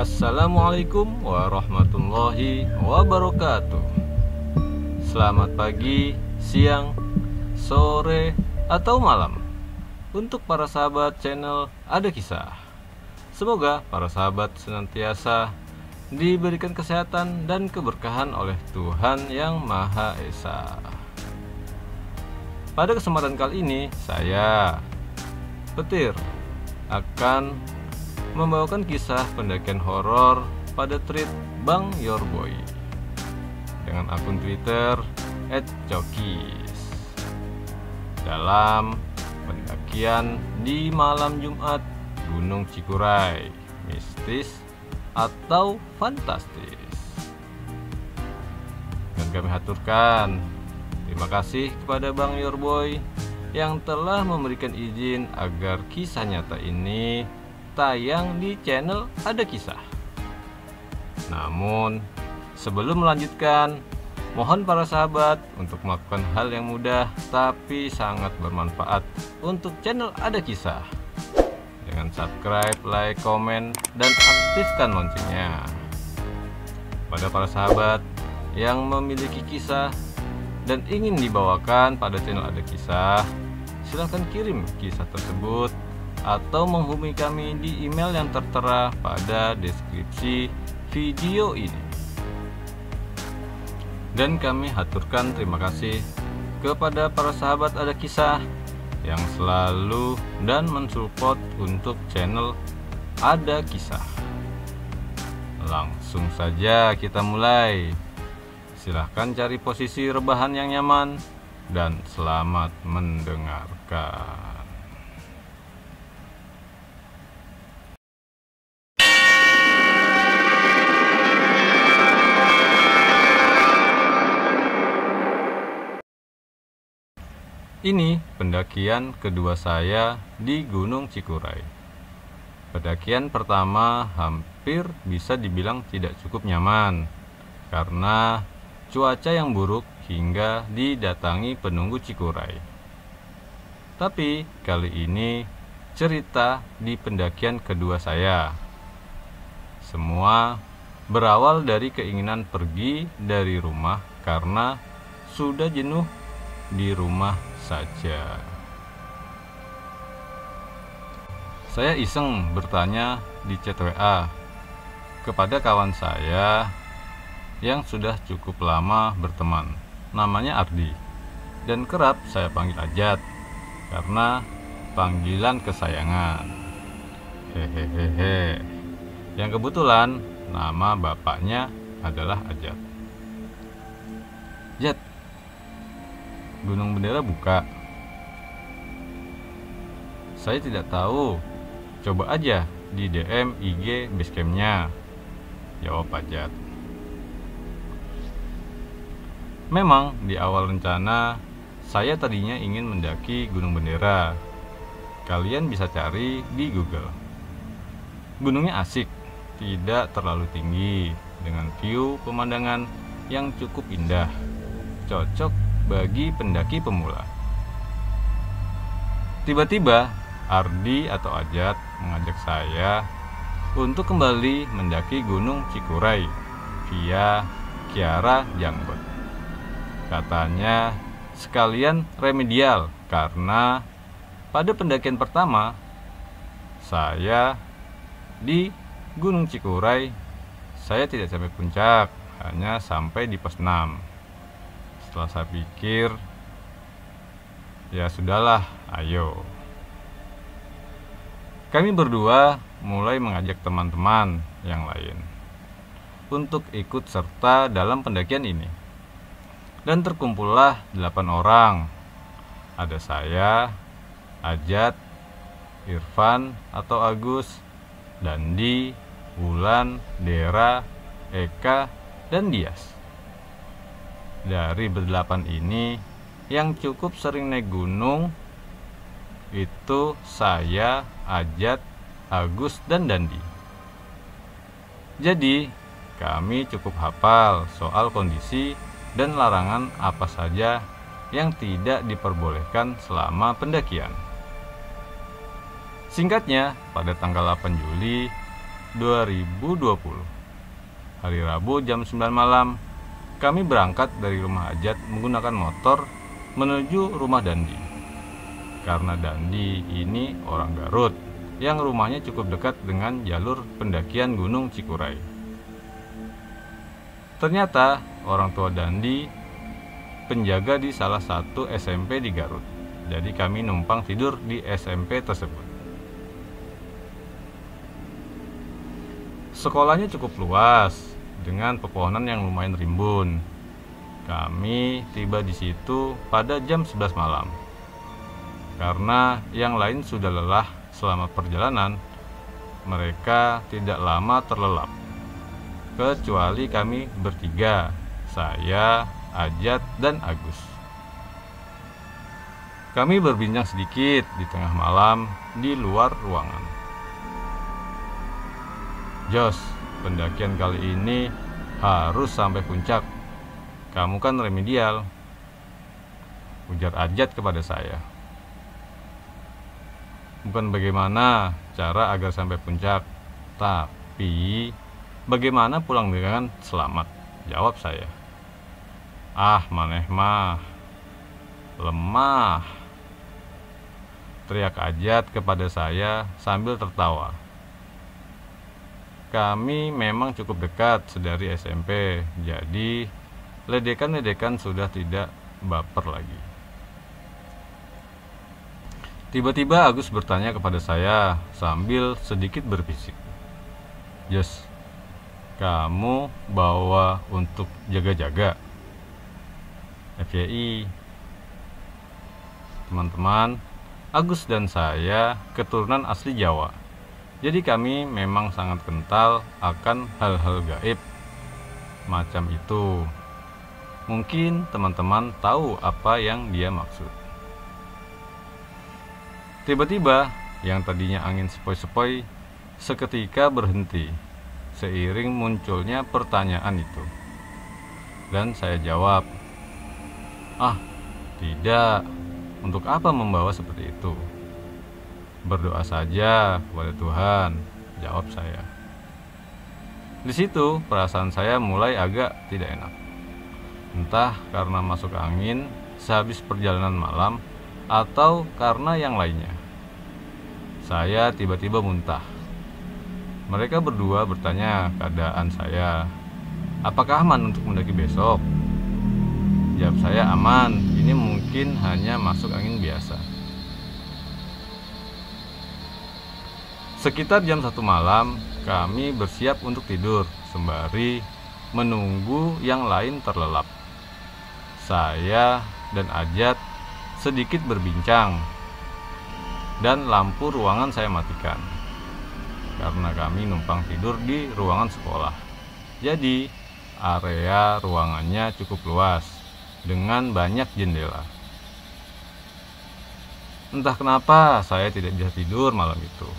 Assalamualaikum warahmatullahi wabarakatuh. Selamat pagi, siang, sore, atau malam untuk para sahabat channel Ada Kisah. Semoga para sahabat senantiasa diberikan kesehatan dan keberkahan oleh Tuhan Yang Maha Esa. Pada kesempatan kali ini, saya Petir akan membawakan kisah pendakian horor pada tweet Bang Yorboy dengan akun Twitter @cokis dalam pendakian di malam Jumat Gunung Cikuray, mistis atau fantastis. Dan kami haturkan terima kasih kepada Bang Yorboy yang telah memberikan izin agar kisah nyata ini tayang di channel Ada Kisah. Namun, sebelum melanjutkan, mohon para sahabat untuk melakukan hal yang mudah tapi sangat bermanfaat untuk channel Ada Kisah dengan subscribe, like, komen, dan aktifkan loncengnya. Pada para sahabat yang memiliki kisah dan ingin dibawakan pada channel Ada Kisah, silahkan kirim kisah tersebut atau menghubungi kami di email yang tertera pada deskripsi video ini. Dan kami haturkan terima kasih kepada para sahabat Ada Kisah yang selalu dan mensupport untuk channel Ada Kisah. Langsung saja kita mulai. Silahkan cari posisi rebahan yang nyaman dan selamat mendengarkan. Ini pendakian kedua saya di Gunung Cikuray. Pendakian pertama hampir bisa dibilang tidak cukup nyaman karena cuaca yang buruk hingga didatangi penunggu Cikuray. Tapi kali ini cerita di pendakian kedua saya. Semua berawal dari keinginan pergi dari rumah karena sudah jenuh di rumah saja. Saya iseng bertanya di chat WA kepada kawan saya yang sudah cukup lama berteman, namanya Ardi, dan kerap saya panggil Ajat karena panggilan kesayangan. Hehehe. Yang kebetulan nama bapaknya adalah Ajat. Jat, Gunung Bendera buka. Saya tidak tahu. Coba aja di DM IG basecampnya, jawab Ajat. Memang di awal rencana saya tadinya ingin mendaki Gunung Bendera. Kalian bisa cari di Google. Gunungnya asik, tidak terlalu tinggi, dengan view pemandangan yang cukup indah, cocok bagi pendaki pemula. Tiba-tiba Ardi atau Ajat mengajak saya untuk kembali mendaki Gunung Cikuray via Kiara Janggot. Katanya sekalian remedial karena pada pendakian pertama saya di Gunung Cikuray saya tidak sampai puncak, hanya sampai di pos 6. Setelah saya pikir, ya sudahlah, ayo. Kami berdua mulai mengajak teman-teman yang lain untuk ikut serta dalam pendakian ini. Dan terkumpullah 8 orang. Ada saya, Ajat, Irfan atau Agus, Dandi, Wulan, Dera, Eka, dan Dias. Dari berdelapan ini, yang cukup sering naik gunung itu saya, Ajat, Agus, dan Dandi. Jadi, kami cukup hafal soal kondisi dan larangan apa saja yang tidak diperbolehkan selama pendakian. Singkatnya, pada tanggal 8 Juli 2020. Hari Rabu jam 9 malam, kami berangkat dari rumah Ajat menggunakan motor menuju rumah Dandi. Karena Dandi ini orang Garut yang rumahnya cukup dekat dengan jalur pendakian Gunung Cikuray. Ternyata orang tua Dandi penjaga di salah satu SMP di Garut. Jadi kami numpang tidur di SMP tersebut. Sekolahnya cukup luas dengan pepohonan yang lumayan rimbun. Kami tiba di situ pada jam 11 malam. Karena yang lain sudah lelah selama perjalanan, mereka tidak lama terlelap. Kecuali kami bertiga, saya, Ajat, dan Agus. Kami berbincang sedikit di tengah malam di luar ruangan. Jos, pendakian kali ini harus sampai puncak. Kamu kan remedial, ujar Ajat kepada saya. Bukan bagaimana cara agar sampai puncak, tapi bagaimana pulang dengan selamat, jawab saya. Ah, maneh mah lemah, teriak Ajat kepada saya sambil tertawa. Kami memang cukup dekat sedari SMP, jadi ledekan-ledekan sudah tidak baper lagi. Tiba-tiba Agus bertanya kepada saya sambil sedikit berbisik. Jos, kamu bawa untuk jaga-jaga? FYI, teman-teman, Agus dan saya keturunan asli Jawa. Jadi kami memang sangat kental akan hal-hal gaib macam itu. Mungkin teman-teman tahu apa yang dia maksud. Tiba-tiba yang tadinya angin sepoi-sepoi seketika berhenti seiring munculnya pertanyaan itu. Dan saya jawab, "Ah, tidak. Untuk apa membawa seperti itu? Berdoa saja kepada Tuhan," jawab saya. Di situ perasaan saya mulai agak tidak enak. Entah karena masuk angin sehabis perjalanan malam atau karena yang lainnya. Saya tiba-tiba muntah. Mereka berdua bertanya keadaan saya. Apakah aman untuk mendaki besok? Jawab saya, aman. Ini mungkin hanya masuk angin biasa. Sekitar jam 1 malam, kami bersiap untuk tidur sembari menunggu yang lain terlelap. Saya dan Ajat sedikit berbincang dan lampu ruangan saya matikan karena kami numpang tidur di ruangan sekolah. Jadi area ruangannya cukup luas dengan banyak jendela. Entah kenapa saya tidak bisa tidur malam itu.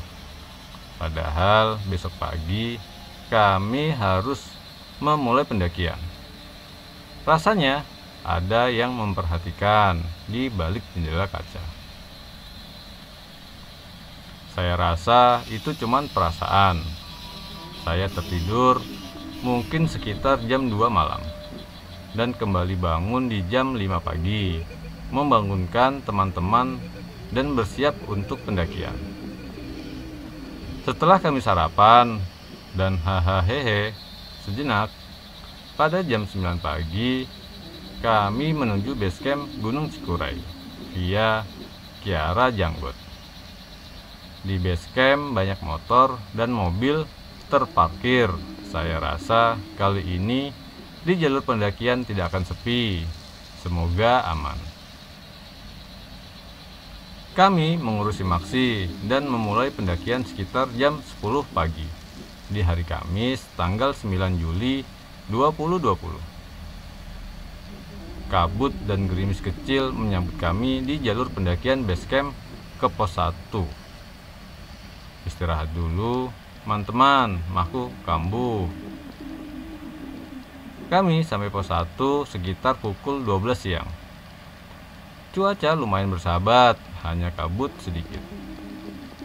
Padahal besok pagi kami harus memulai pendakian. Rasanya ada yang memperhatikan di balik jendela kaca. Saya rasa itu cuma perasaan. Saya tertidur mungkin sekitar jam 2 malam dan kembali bangun di jam 5 pagi, membangunkan teman-teman dan bersiap untuk pendakian. Setelah kami sarapan dan hahaha sejenak, pada jam 9 pagi kami menuju base camp Gunung Cikuray via Kiara Janggot. Di base camp banyak motor dan mobil terparkir. Saya rasa kali ini di jalur pendakian tidak akan sepi. Semoga aman. Kami mengurusi maksi dan memulai pendakian sekitar jam 10 pagi di hari Kamis tanggal 9 Juli 2020. Kabut dan gerimis kecil menyambut kami di jalur pendakian base camp ke pos 1. Istirahat dulu, teman-teman, mahku kambuh. Kami sampai pos 1 sekitar pukul 12 siang. Cuaca lumayan bersahabat, hanya kabut sedikit.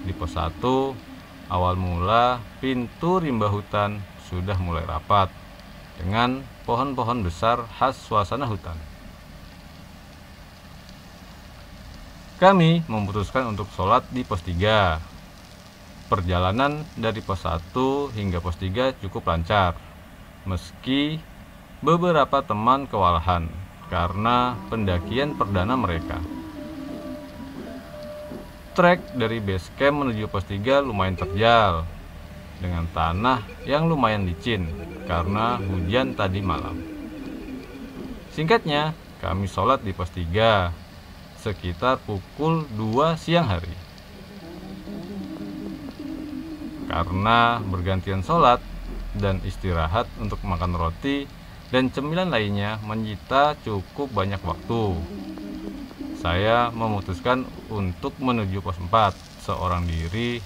Di pos 1, Awal mula pintu rimba hutan sudah mulai rapat dengan pohon-pohon besar khas suasana hutan. Kami memutuskan untuk sholat di pos 3. Perjalanan dari pos 1 hingga pos 3 cukup lancar, meski beberapa teman kewalahan karena pendakian perdana mereka. Trek dari base camp menuju pos 3 lumayan terjal dengan tanah yang lumayan licin karena hujan tadi malam. Singkatnya, kami sholat di pos 3 sekitar pukul 2 siang hari. Karena bergantian sholat dan istirahat untuk makan roti dan cemilan lainnya menyita cukup banyak waktu, saya memutuskan untuk menuju pos 4 seorang diri,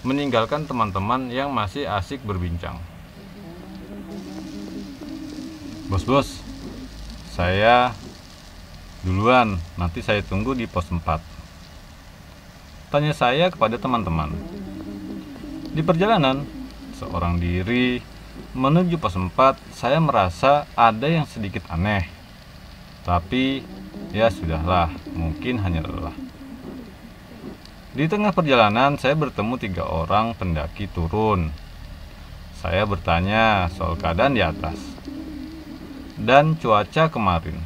meninggalkan teman-teman yang masih asik berbincang. Bos, saya duluan, nanti saya tunggu di pos 4. Tanya saya kepada teman-teman. Di perjalanan, seorang diri menuju pos 4, saya merasa ada yang sedikit aneh. Tapi ya sudahlah, mungkin hanya lelah. Di tengah perjalanan saya bertemu 3 orang pendaki turun. Saya bertanya soal keadaan di atas dan cuaca kemarin.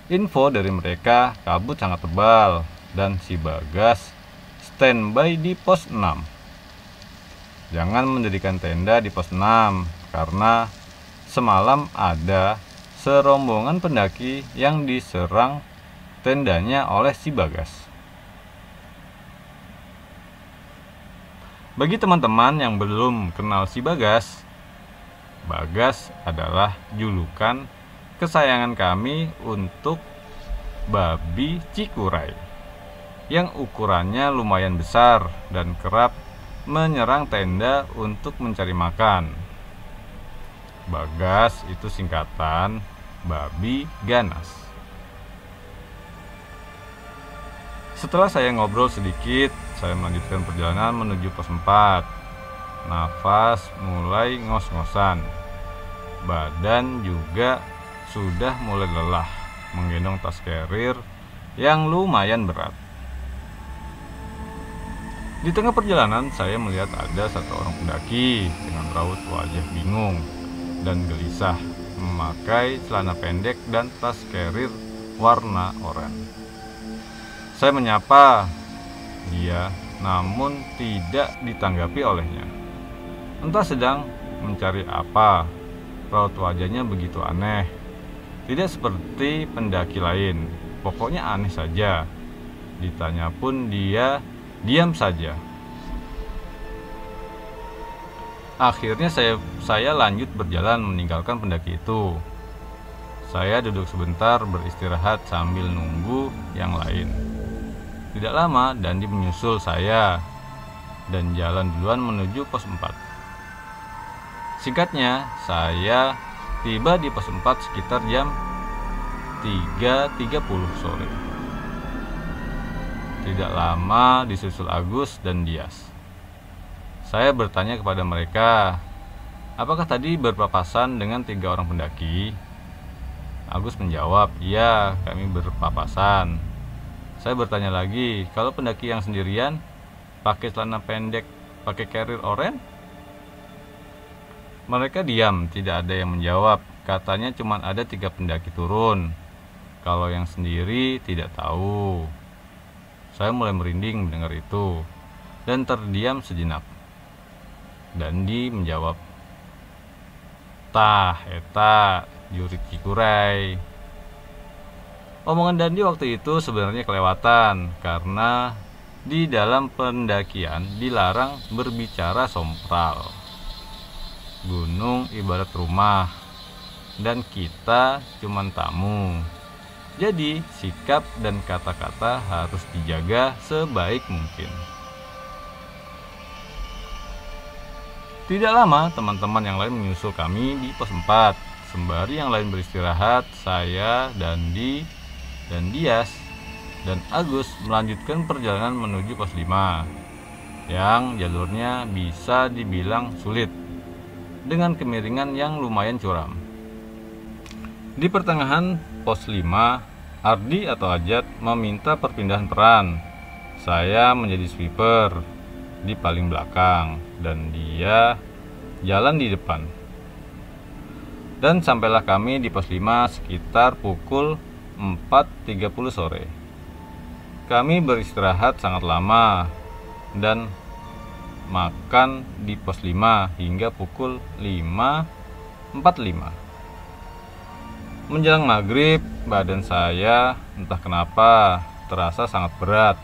Info dari mereka, kabut sangat tebal dan si Bagas standby di pos 6. Jangan mendirikan tenda di pos 6 karena semalam ada serombongan pendaki yang diserang tendanya oleh si Bagas. Bagi teman-teman yang belum kenal si Bagas, Bagas adalah julukan kesayangan kami untuk babi Cikuray yang ukurannya lumayan besar dan kerap menyerang tenda untuk mencari makan. Bagas itu singkatan babi ganas. Setelah saya ngobrol sedikit, saya melanjutkan perjalanan menuju pos 4. Nafas mulai ngos-ngosan. Badan juga sudah mulai lelah menggendong tas carrier yang lumayan berat. Di tengah perjalanan, saya melihat ada satu orang pendaki dengan raut wajah bingung dan gelisah, memakai celana pendek dan tas carrier warna oranye. Saya menyapa dia, namun tidak ditanggapi olehnya. Entah sedang mencari apa, raut wajahnya begitu aneh. Tidak seperti pendaki lain, pokoknya aneh saja. Ditanya pun dia diam saja. Akhirnya saya lanjut berjalan meninggalkan pendaki itu. Saya duduk sebentar beristirahat sambil nunggu yang lain. Tidak lama Dandi menyusul saya dan jalan duluan menuju pos 4. Singkatnya, saya tiba di pos 4 sekitar jam 3.30 sore. Tidak lama disusul Agus dan Dias. Saya bertanya kepada mereka, apakah tadi berpapasan dengan 3 orang pendaki? Agus menjawab, iya, kami berpapasan. Saya bertanya lagi, kalau pendaki yang sendirian pakai celana pendek, pakai carrier oranye? Mereka diam, tidak ada yang menjawab. Katanya cuma ada 3 pendaki turun. Kalau yang sendiri tidak tahu. Saya mulai merinding mendengar itu dan terdiam sejenak. Dandi menjawab, tah eta jurik Cikuray. Omongan Dandi waktu itu sebenarnya kelewatan karena di dalam pendakian dilarang berbicara sompral. Gunung ibarat rumah dan kita cuman tamu. Jadi sikap dan kata-kata harus dijaga sebaik mungkin. Tidak lama teman-teman yang lain menyusul kami di pos 4. Sembari yang lain beristirahat, saya, Dandi, dan Dias dan Agus melanjutkan perjalanan menuju pos 5. yang jalurnya bisa dibilang sulit dengan kemiringan yang lumayan curam. Di pertengahan pos 5, Ardi atau Ajat meminta perpindahan peran. Saya menjadi sweeper di paling belakang dan dia jalan di depan. Dan sampailah kami di pos 5 sekitar pukul 4.30 sore. Kami beristirahat sangat lama dan makan di pos 5 hingga pukul 5.45. Menjelang maghrib, badan saya entah kenapa terasa sangat berat.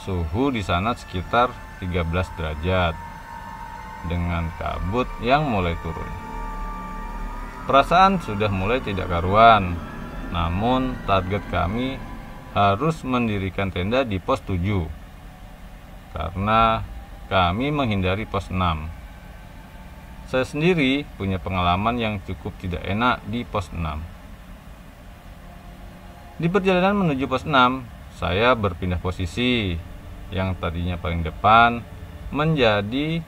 Suhu di sana sekitar 13 derajat dengan kabut yang mulai turun. Perasaan sudah mulai tidak karuan, namun target kami harus mendirikan tenda di pos 7 karena kami menghindari pos 6. Saya sendiri punya pengalaman yang cukup tidak enak di pos 6. Di perjalanan menuju pos 6, saya berpindah posisi. Yang tadinya paling depan menjadi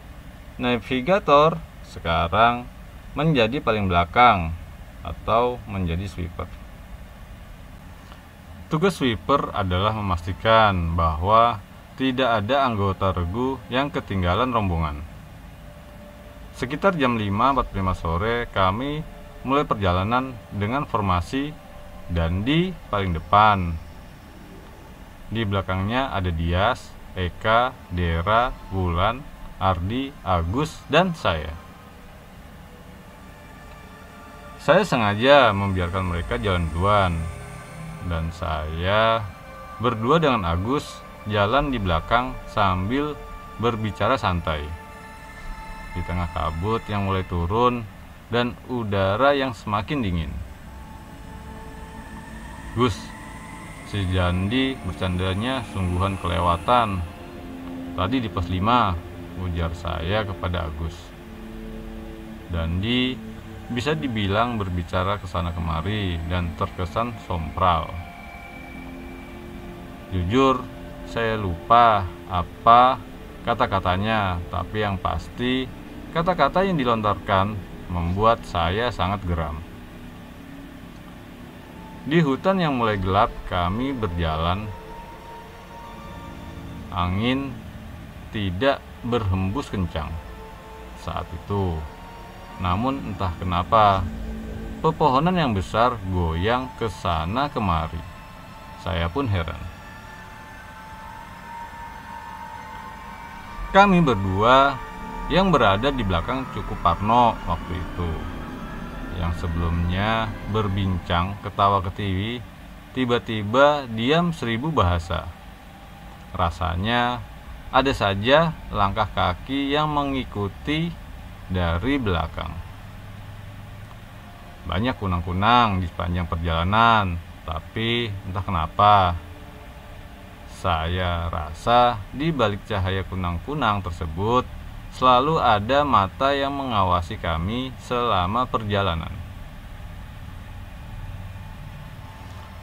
navigator, sekarang menjadi paling belakang atau menjadi sweeper. Tugas sweeper adalah memastikan bahwa tidak ada anggota regu yang ketinggalan rombongan. Sekitar jam 5.45 sore kami mulai perjalanan dengan formasi dan di paling depan. Di belakangnya ada Dias, Eka, Dera, Wulan, Ardi, Agus, dan saya. Saya sengaja membiarkan mereka jalan duluan, dan saya berdua dengan Agus jalan di belakang sambil berbicara santai. Di tengah kabut yang mulai turun dan udara yang semakin dingin. Gus, si Jandi bercandanya sungguhan kelewatan. Tadi di pos 5, ujar saya kepada Agus. Dandi bisa dibilang berbicara ke sana kemari dan terkesan sompral. Jujur, saya lupa apa kata-katanya, tapi yang pasti kata-kata yang dilontarkan membuat saya sangat geram. Di hutan yang mulai gelap, kami berjalan. Angin tidak berhembus kencang saat itu. Namun entah kenapa, pepohonan yang besar goyang ke sana kemari. Saya pun heran. Kami berdua yang berada di belakang Cukup Parno waktu itu, yang sebelumnya berbincang ketawa ketiwi, tiba-tiba diam 1000 bahasa. Rasanya ada saja langkah kaki yang mengikuti dari belakang. Banyak kunang-kunang di sepanjang perjalanan, tapi entah kenapa saya rasa di balik cahaya kunang-kunang tersebut selalu ada mata yang mengawasi kami selama perjalanan.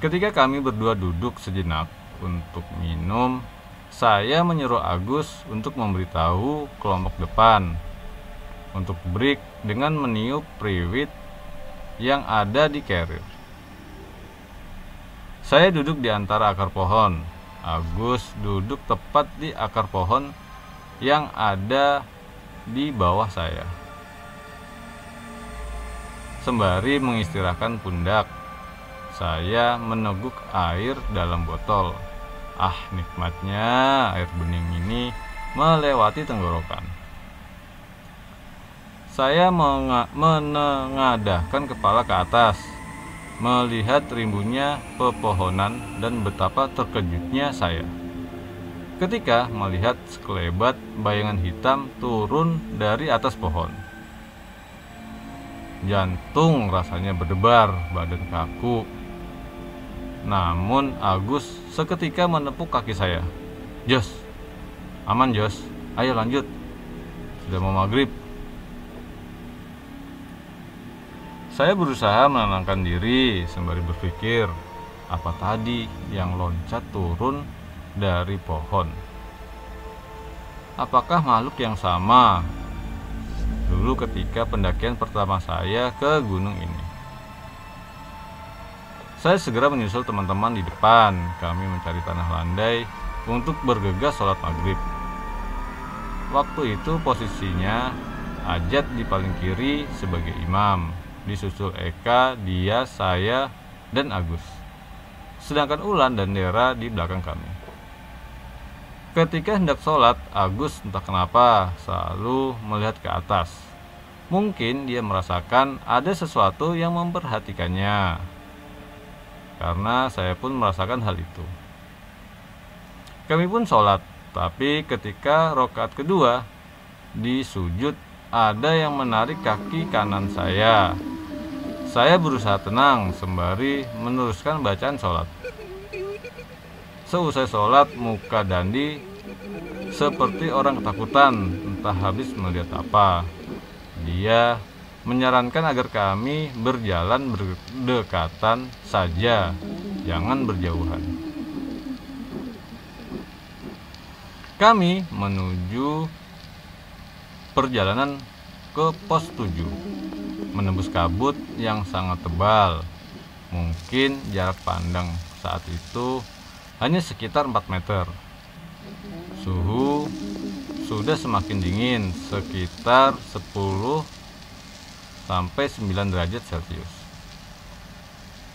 Ketika kami berdua duduk sejenak untuk minum, saya menyuruh Agus untuk memberitahu kelompok depan untuk break dengan meniup priwit yang ada di carrier. Saya duduk di antara akar pohon. Agus duduk tepat di akar pohon yang ada di bawah saya, sembari mengistirahatkan pundak. Saya meneguk air dalam botol. Nikmatnya air bening ini melewati tenggorokan. Saya menengadahkan kepala ke atas, melihat rimbunnya pepohonan dan betapa terkejutnya saya ketika melihat sekelebat bayangan hitam turun dari atas pohon. Jantung rasanya berdebar, badan kaku. Namun Agus seketika menepuk kaki saya. Jos, aman Jos, ayo lanjut, sudah mau maghrib. Saya berusaha menenangkan diri sembari berpikir, apa tadi yang loncat turun dari pohon? apakah makhluk yang sama dulu ketika pendakian pertama saya ke gunung ini. Saya segera menyusul teman-teman di depan. Kami mencari tanah landai untuk bergegas sholat maghrib. Waktu itu posisinya Ajat di paling kiri sebagai imam, disusul Eka, dia, saya, dan Agus. Sedangkan Ulan dan Dera di belakang kami. Ketika hendak sholat, Agus entah kenapa selalu melihat ke atas. Mungkin dia merasakan ada sesuatu yang memperhatikannya, karena saya pun merasakan hal itu. Kami pun sholat, tapi ketika rakaat kedua di sujud ada yang menarik kaki kanan saya. Saya berusaha tenang sembari meneruskan bacaan sholat. Seusai sholat, muka Dandi seperti orang ketakutan, entah habis melihat apa. Dia menyarankan agar kami berjalan berdekatan saja, jangan berjauhan. Kami menuju perjalanan ke pos 7, menembus kabut yang sangat tebal. Mungkin jarak pandang saat itu hanya sekitar 4 meter. Suhu sudah semakin dingin, sekitar 10 sampai 9 derajat Celcius.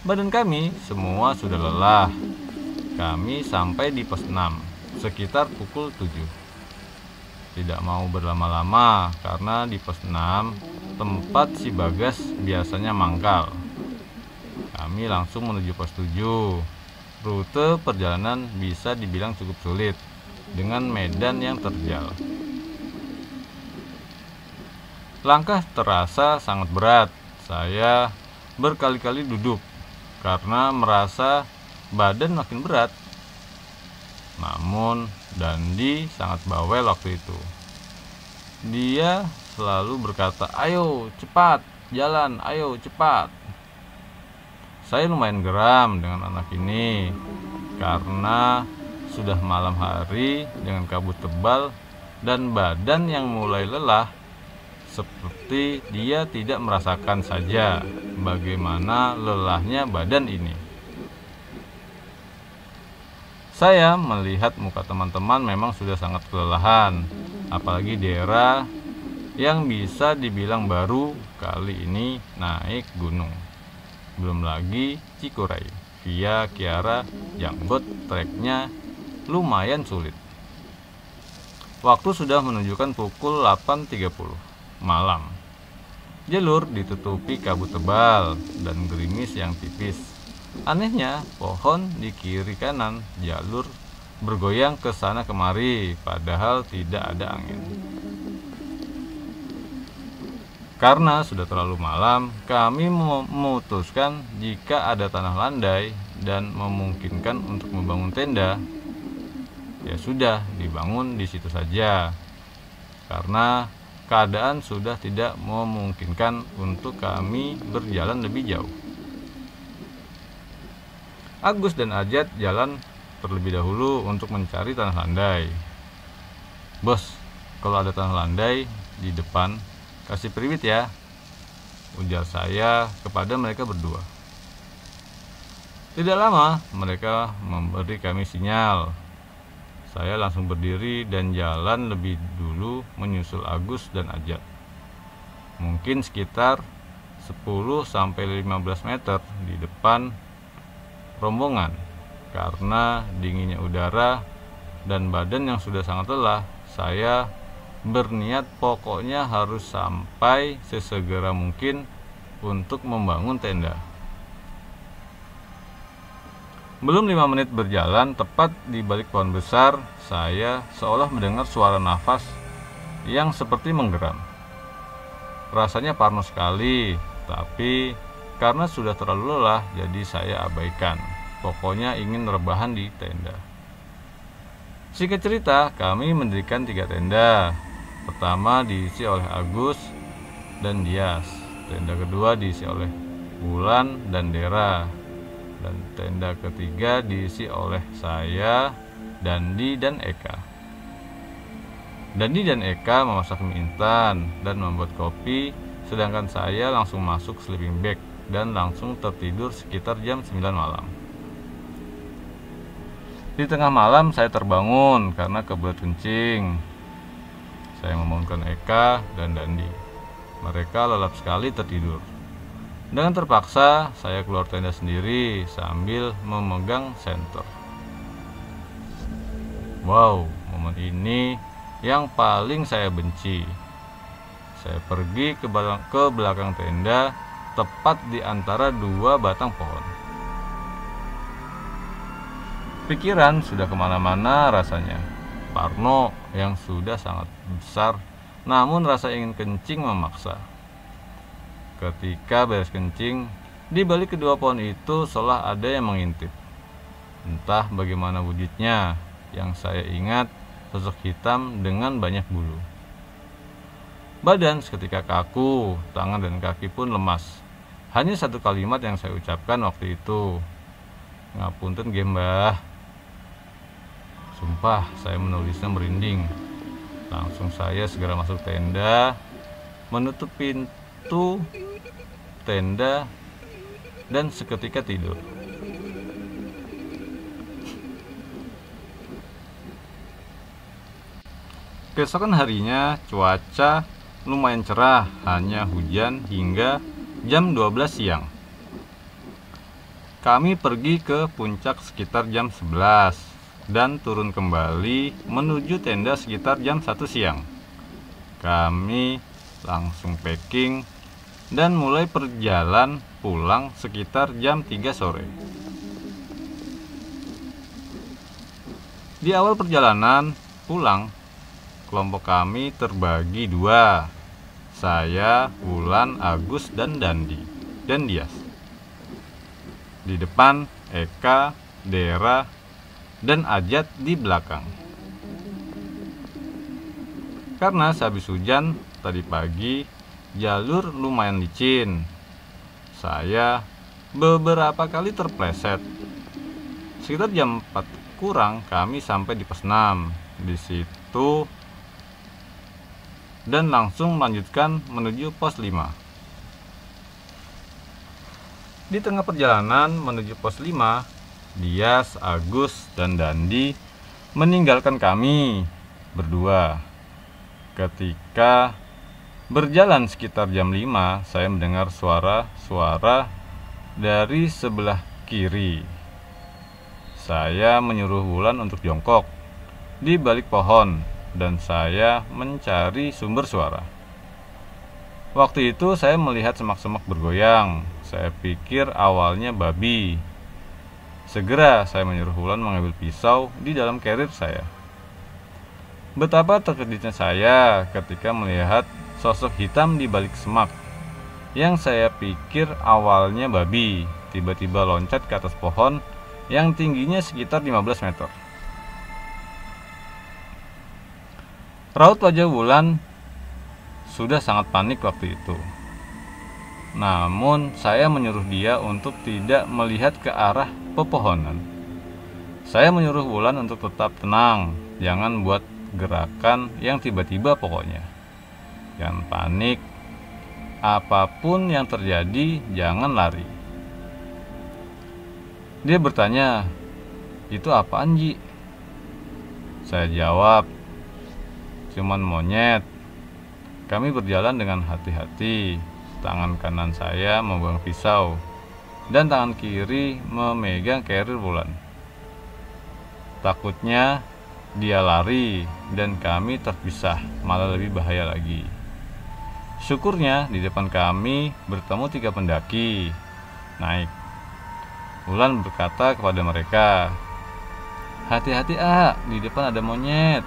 Badan kami semua sudah lelah. Kami sampai di pos 6 sekitar pukul 7. Tidak mau berlama-lama karena di pos 6 tempat si Bagas biasanya mangkal. Kami langsung menuju pos 7. Rute perjalanan bisa dibilang cukup sulit dengan medan yang terjal. Langkah terasa sangat berat. Saya berkali-kali duduk karena merasa badan makin berat. Namun Dandi sangat bawel waktu itu. Dia selalu berkata, "Ayo cepat jalan, ayo cepat." Saya lumayan geram dengan anak ini karena sudah malam hari dengan kabut tebal dan badan yang mulai lelah, seperti dia tidak merasakan saja bagaimana lelahnya badan ini. Saya melihat muka teman-teman memang sudah sangat kelelahan, apalagi Dera yang bisa dibilang baru kali ini naik gunung. Belum lagi Cikuray via Kiara yang treknya lumayan sulit. Waktu sudah menunjukkan pukul 8.30 malam. Jalur ditutupi kabut tebal dan gerimis yang tipis. Anehnya, pohon di kiri kanan jalur bergoyang ke sana kemari, padahal tidak ada angin. Karena sudah terlalu malam, kami memutuskan jika ada tanah landai dan memungkinkan untuk membangun tenda, ya sudah dibangun di situ saja. Karena keadaan sudah tidak memungkinkan untuk kami berjalan lebih jauh. Agus dan Ajat jalan terlebih dahulu untuk mencari tanah landai. "Bos, kalau ada tanah landai di depan, kasih priwit ya," ujar saya kepada mereka berdua. Tidak lama mereka memberi kami sinyal. Saya langsung berdiri dan jalan lebih dulu menyusul Agus dan Ajat. Mungkin sekitar 10-15 meter di depan rombongan. Karena dinginnya udara dan badan yang sudah sangat lelah, saya berniat pokoknya harus sampai sesegera mungkin untuk membangun tenda. Belum 5 menit berjalan, tepat di balik pohon besar, saya seolah mendengar suara nafas yang seperti menggeram. Rasanya parno sekali, tapi karena sudah terlalu lelah, jadi saya abaikan. Pokoknya ingin rebahan di tenda. Singkat cerita, kami mendirikan 3 tenda. Pertama diisi oleh Agus dan Dias. Tenda kedua diisi oleh Bulan dan Dera. Dan tenda ketiga diisi oleh saya, Dandi, dan Eka. Dandi dan Eka memasak mie instan dan membuat kopi, sedangkan saya langsung masuk sleeping bag dan langsung tertidur sekitar jam 9 malam. Di tengah malam saya terbangun karena kebelet kencing. Saya membangunkan Eka dan Dandi. Mereka lelap sekali tertidur. Dengan terpaksa saya keluar tenda sendiri sambil memegang senter. Wow, momen ini yang paling saya benci. Saya pergi ke belakang tenda, tepat di antara dua batang pohon. Pikiran sudah kemana-mana rasanya. Parno yang sudah sangat besar, namun rasa ingin kencing memaksa. Ketika beres kencing, di balik kedua pohon itu seolah ada yang mengintip. Entah bagaimana wujudnya, yang saya ingat sosok hitam dengan banyak bulu. Badan seketika kaku, tangan dan kaki pun lemas. Hanya satu kalimat yang saya ucapkan waktu itu. Ngapunten nggih, Mbah. Sumpah saya menulisnya merinding. Langsung saya segera masuk tenda, menutup pintu tenda, dan seketika tidur. Keesokan harinya cuaca lumayan cerah, hanya hujan hingga jam 12 siang. Kami pergi ke puncak sekitar jam 11 dan turun kembali menuju tenda sekitar jam 1 siang. Kami langsung packing dan mulai perjalanan pulang sekitar jam 3 sore. Di awal perjalanan pulang, kelompok kami terbagi dua. Saya, Wulan, Agus, dan Dandi dan Dias. Di depan Eka, Dera, dan Ajat di belakang. Karena sehabis hujan tadi pagi, jalur lumayan licin. Saya beberapa kali terpleset. Sekitar jam 4 kurang kami sampai di pos 6. Di situ dan langsung melanjutkan menuju pos 5. Di tengah perjalanan menuju pos 5, Dias, Agus, dan Dandi meninggalkan kami berdua. Ketika berjalan sekitar jam 5, saya mendengar suara-suara dari sebelah kiri. Saya menyuruh Wulan untuk jongkok di balik pohon dan saya mencari sumber suara. Waktu itu saya melihat semak-semak bergoyang. Saya pikir awalnya babi. Segera saya menyuruh Wulan mengambil pisau di dalam carrier saya. Betapa terkejutnya saya ketika melihat sosok hitam di balik semak. Yang saya pikir awalnya babi, tiba-tiba loncat ke atas pohon yang tingginya sekitar 15 meter. Raut wajah Wulan sudah sangat panik waktu itu. Namun saya menyuruh dia untuk tidak melihat ke arah pepohonan. Saya menyuruh Wulan untuk tetap tenang, jangan buat gerakan yang tiba-tiba pokoknya. Jangan panik, apapun yang terjadi jangan lari. Dia bertanya, "Itu apaan, Ji?" Saya jawab, "Cuman monyet." Kami berjalan dengan hati-hati. Tangan kanan saya memegang pisau dan tangan kiri memegang carrier Wulan. Takutnya dia lari dan kami terpisah, malah lebih bahaya lagi. Syukurnya di depan kami bertemu 3 pendaki naik. Wulan berkata kepada mereka, "Hati-hati, di depan ada monyet."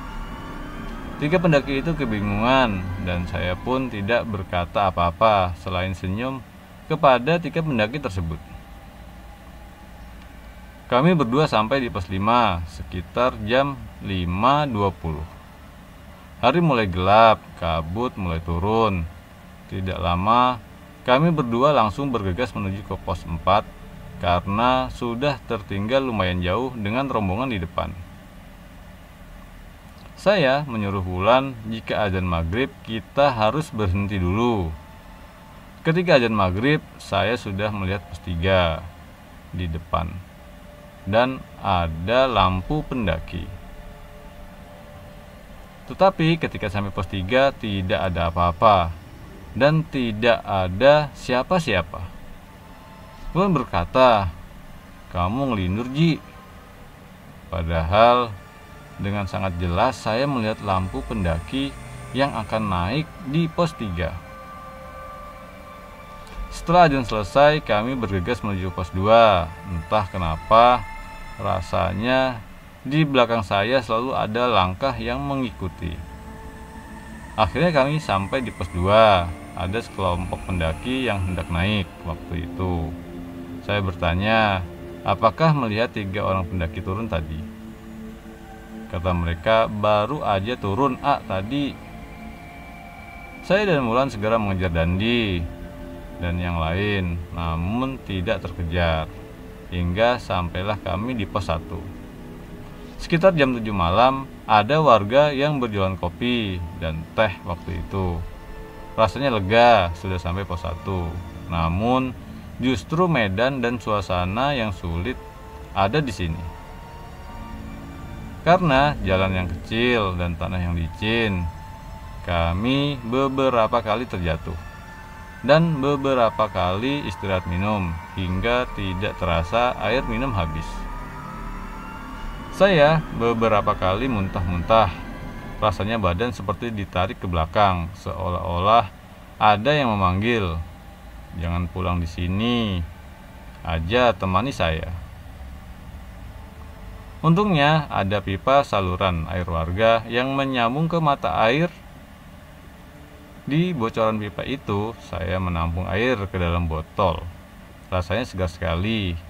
3 pendaki itu kebingungan dan saya pun tidak berkata apa-apa selain senyum kepada 3 pendaki tersebut. Kami berdua sampai di pos 5 sekitar jam 5.20. Hari mulai gelap, kabut mulai turun. Tidak lama kami berdua langsung bergegas menuju ke pos 4 karena sudah tertinggal lumayan jauh dengan rombongan di depan. Saya menyuruh Wulan jika azan maghrib kita harus berhenti dulu. Ketika azan maghrib, saya sudah melihat pos 3 di depan dan ada lampu pendaki. Tetapi ketika sampai pos 3 tidak ada apa-apa dan tidak ada siapa-siapa. Wulan berkata, "Kamu ngelindur, Ji." Padahal dengan sangat jelas saya melihat lampu pendaki yang akan naik di pos 3. Setelah azan selesai, kami bergegas menuju pos 2. Entah kenapa, rasanya di belakang saya selalu ada langkah yang mengikuti. Akhirnya kami sampai di pos 2. Ada sekelompok pendaki yang hendak naik waktu itu. Saya bertanya, apakah melihat 3 orang pendaki turun tadi? Kata mereka, baru aja turun tadi. Saya dan Wulan segera mengejar Dandi dan yang lain, namun tidak terkejar. Hingga sampailah kami di pos 1. Sekitar jam 7 malam, ada warga yang berjualan kopi dan teh waktu itu. Rasanya lega sudah sampai pos 1. Namun, justru medan dan suasana yang sulit ada di sini. Karena jalan yang kecil dan tanah yang licin, kami beberapa kali terjatuh dan beberapa kali istirahat minum hingga tidak terasa air minum habis. Saya beberapa kali muntah-muntah, rasanya badan seperti ditarik ke belakang, seolah-olah ada yang memanggil, "Jangan pulang di sini aja, temani saya." Untungnya ada pipa saluran air warga yang menyambung ke mata air. Di bocoran pipa itu, saya menampung air ke dalam botol. Rasanya segar sekali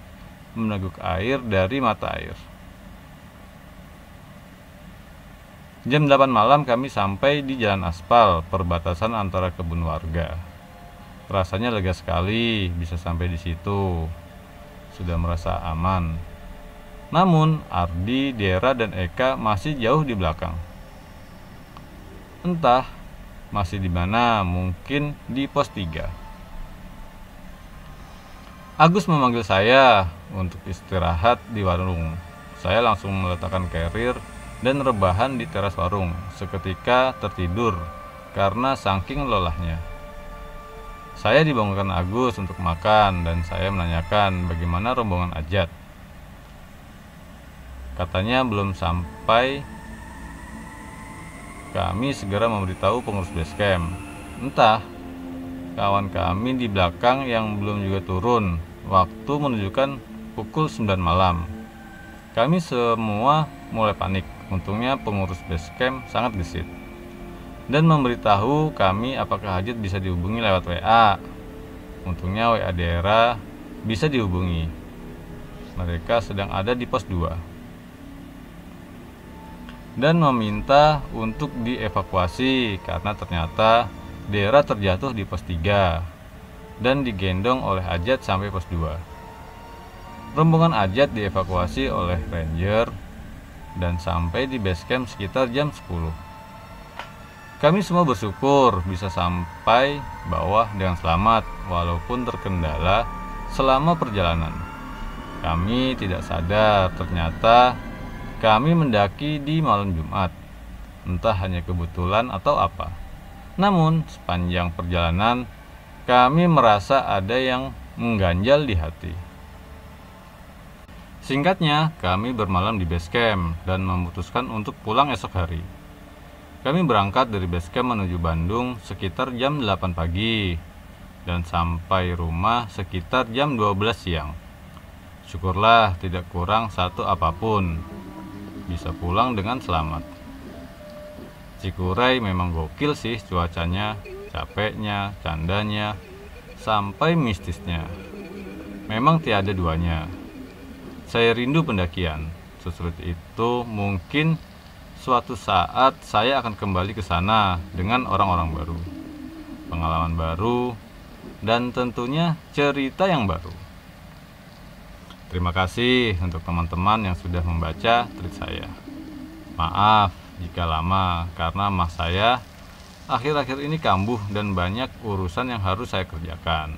meneguk air dari mata air. Jam 8 malam kami sampai di jalan aspal perbatasan antara kebun warga. Rasanya lega sekali bisa sampai di situ. Sudah merasa aman. Namun, Ardi, Dera, dan Eka masih jauh di belakang. Entah masih di mana, mungkin di pos 3. Agus memanggil saya untuk istirahat di warung. Saya langsung meletakkan carrier dan rebahan di teras warung. Seketika tertidur karena saking lelahnya. Saya dibangunkan Agus untuk makan dan saya menanyakan bagaimana rombongan Ajat. Katanya belum sampai. Kami segera memberitahu pengurus base camp. Entah, kawan kami di belakang yang belum juga turun. Waktu menunjukkan pukul 9 malam. Kami semua mulai panik. Untungnya pengurus base camp sangat gesit dan memberitahu kami apakah Ajat bisa dihubungi lewat WA. Untungnya WA daerah bisa dihubungi. Mereka sedang ada di pos 2. Dan meminta untuk dievakuasi karena ternyata daerah terjatuh di pos 3 dan digendong oleh Ajat sampai pos 2. Rombongan Ajat dievakuasi oleh ranger dan sampai di base camp sekitar jam 10. Kami semua bersyukur bisa sampai bawah dengan selamat walaupun terkendala selama perjalanan. Kami tidak sadar ternyata kami mendaki di malam Jumat, entah hanya kebetulan atau apa. Namun, sepanjang perjalanan, kami merasa ada yang mengganjal di hati. Singkatnya, kami bermalam di base camp dan memutuskan untuk pulang esok hari. Kami berangkat dari base camp menuju Bandung sekitar jam 8 pagi dan sampai rumah sekitar jam 12 siang. Syukurlah tidak kurang satu apapun. Bisa pulang dengan selamat. Cikuray memang gokil sih cuacanya, capeknya, candanya, sampai mistisnya. Memang tiada duanya. Saya rindu pendakian. Sesulit itu mungkin suatu saat saya akan kembali ke sana dengan orang-orang baru, pengalaman baru, dan tentunya cerita yang baru. Terima kasih untuk teman-teman yang sudah membaca tweet saya. Maaf jika lama, karena mah saya akhir-akhir ini kambuh dan banyak urusan yang harus saya kerjakan.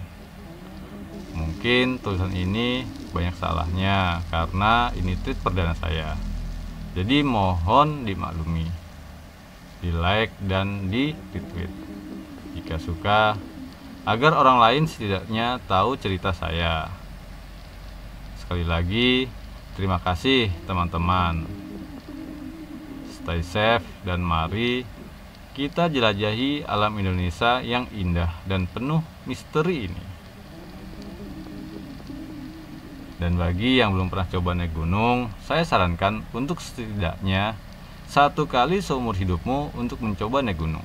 Mungkin tulisan ini banyak salahnya karena ini tweet perdana saya. Jadi mohon dimaklumi, di like dan di retweet jika suka, agar orang lain setidaknya tahu cerita saya. Sekali lagi, terima kasih teman-teman. Stay safe dan mari kita jelajahi alam Indonesia yang indah dan penuh misteri ini. Dan bagi yang belum pernah coba naik gunung, saya sarankan untuk setidaknya 1 kali seumur hidupmu untuk mencoba naik gunung.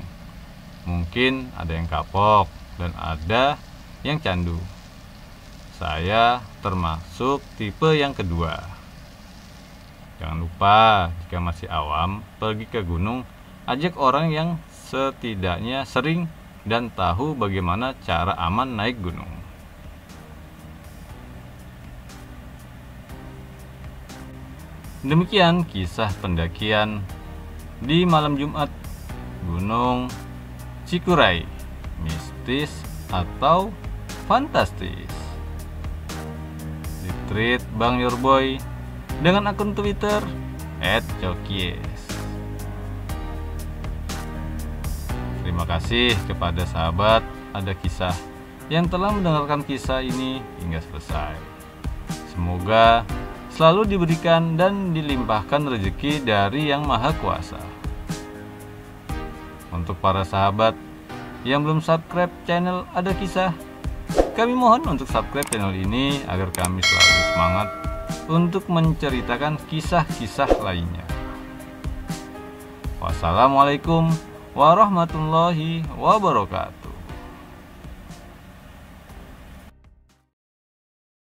Mungkin ada yang kapok dan ada yang candu. Saya termasuk tipe yang kedua. Jangan lupa, jika masih awam, pergi ke gunung, ajak orang yang setidaknya sering dan tahu bagaimana cara aman naik gunung. Demikian kisah pendakian di malam Jumat Gunung Cikuray, mistis atau fantastis. Retweet Bang Yourboy dengan akun Twitter @cokies. Terima kasih kepada sahabat Ada Kisah yang telah mendengarkan kisah ini hingga selesai. Semoga selalu diberikan dan dilimpahkan rezeki dari Yang Maha Kuasa. Untuk para sahabat yang belum subscribe channel Ada Kisah, kami mohon untuk subscribe channel ini agar kami selalu semangat untuk menceritakan kisah-kisah lainnya. Wassalamualaikum warahmatullahi wabarakatuh.